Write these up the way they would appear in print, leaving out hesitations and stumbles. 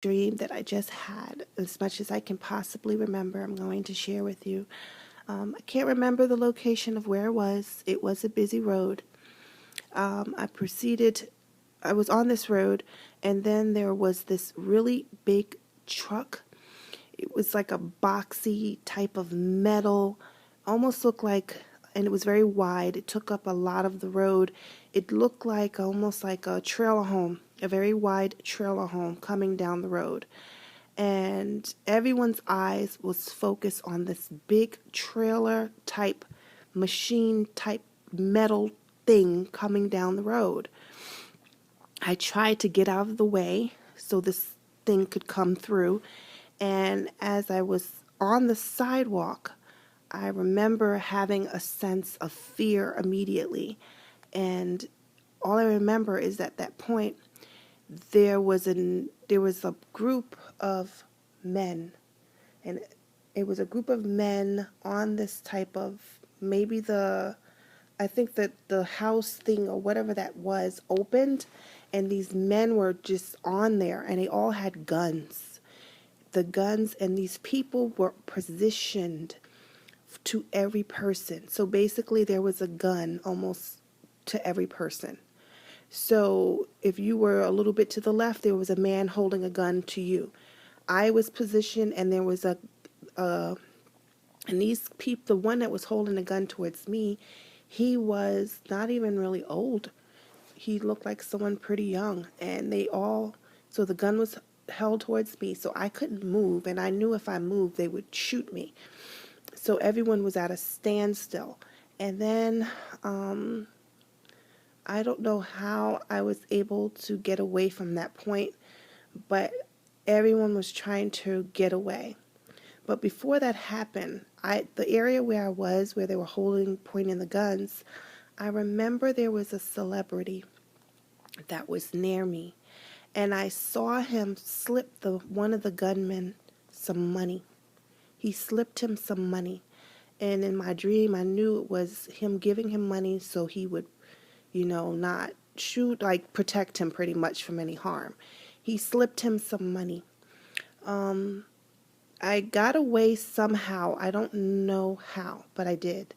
dream that I just had. As much as I can possibly remember, I'm going to share with you. I can't remember the location of where it was. It was a busy road. I proceeded, I was on this road, and then there was this really big truck. It was like a boxy type of metal, almost looked like, and it was very wide. It took up a lot of the road. It looked like almost like a trailer home, a very wide trailer home coming down the road. And everyone's eyes was focused on this big trailer type, machine type metal thing coming down the road. I tried to get out of the way so this thing could come through. And as I was on the sidewalk, I remember having a sense of fear immediately. And all I remember is at that point, there was a group of men, and it was a group of men on this type of, maybe I think that the house thing or whatever that was opened, and these men were just on there, and they all had guns. The guns, and these people were positioned to every person. So basically, there was a gun almost to every person. So if you were a little bit to the left, there was a man holding a gun to you. I was positioned, and there was and these people, the one that was holding a gun towards me, he was not even really old. He looked like someone pretty young, and so the gun was held towards me, so I couldn't move, and I knew if I moved, they would shoot me. So everyone was at a standstill. And then, I don't know how I was able to get away from that point, but everyone was trying to get away. But before that happened, the area where I was, where they were pointing the guns, I remember there was a celebrity that was near me, and I saw him slip one of the gunmen some money. He slipped him some money, and in my dream, I knew it was him giving him money so he would, not shoot, like protect him pretty much from any harm. He slipped him some money. I got away somehow. I don't know how, but I did.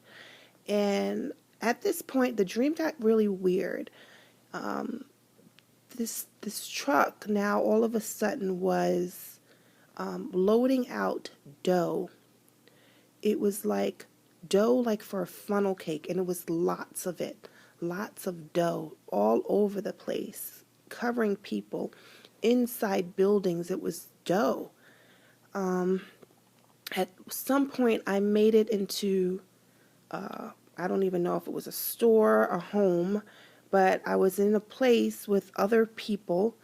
And at this point, the dream got really weird. This truck now all of a sudden was loading out dough. It was like dough like for a funnel cake, and it was lots of it. Lots of dough all over the place, covering people inside buildings. It was dough. At some point, I made it into, I don't even know if it was a store, a home, but I was in a place with other people,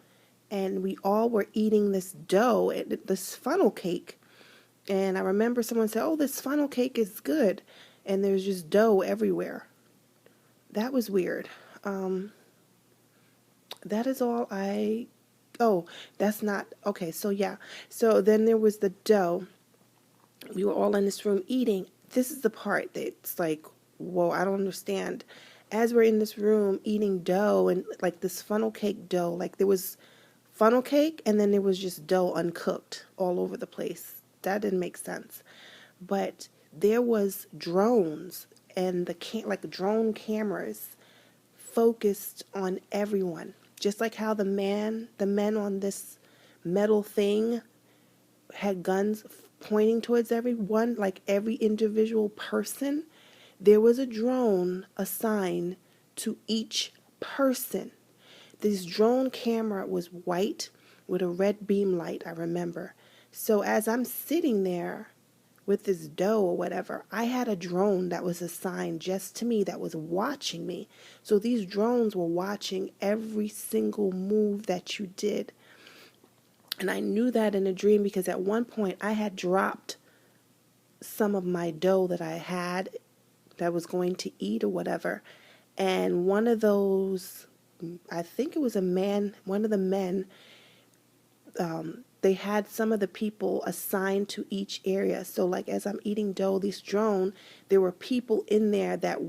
and we all were eating this dough, this funnel cake. And I remember someone said, "Oh, this funnel cake is good," and there's just dough everywhere. That was weird. That is all oh, that's not, okay, so yeah. So then there was the dough. We were all in this room eating. This is the part that's like, whoa, I don't understand. As we're in this room eating dough, and like this funnel cake dough, like there was funnel cake and then there was just dough uncooked all over the place. That didn't make sense. But there was drones and like drone cameras focused on everyone. Just like how the men on this metal thing had guns pointing towards everyone, like every individual person, there was a drone assigned to each person. This drone camera was white with a red beam light, I remember. So as I'm sitting there with this dough or whatever, I had a drone that was assigned just to me that was watching me. So these drones were watching every single move that you did. And I knew that in a dream because at one point I had dropped some of my dough that I had that was going to eat or whatever. And one of those, I think it was a man, one of the men, they had some of the people assigned to each area. So like as I'm eating dough, this drone, there were people in there that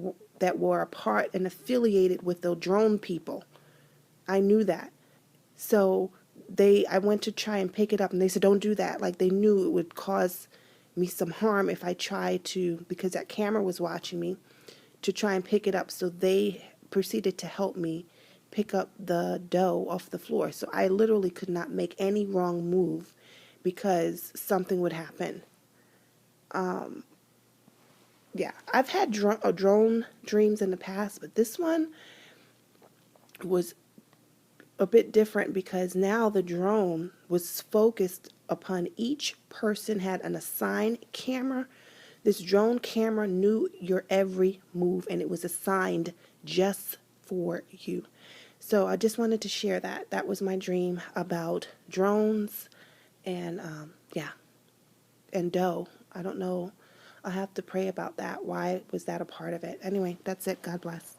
were a part and affiliated with the drone people. I knew that. So I went to try and pick it up and they said, don't do that. Like they knew it would cause me some harm if I tried to, because that camera was watching me, to try and pick it up. So they proceeded to help me pick up the dough off the floor. So I literally could not make any wrong move because something would happen. Yeah, I've had drone dreams in the past, but this one was a bit different because now the drone was focused upon each person, had an assigned camera. This drone camera knew your every move and it was assigned just for you. So I just wanted to share that. That was my dream about drones and yeah, and dough. I don't know. I'll have to pray about that. Why was that a part of it? Anyway, that's it. God bless.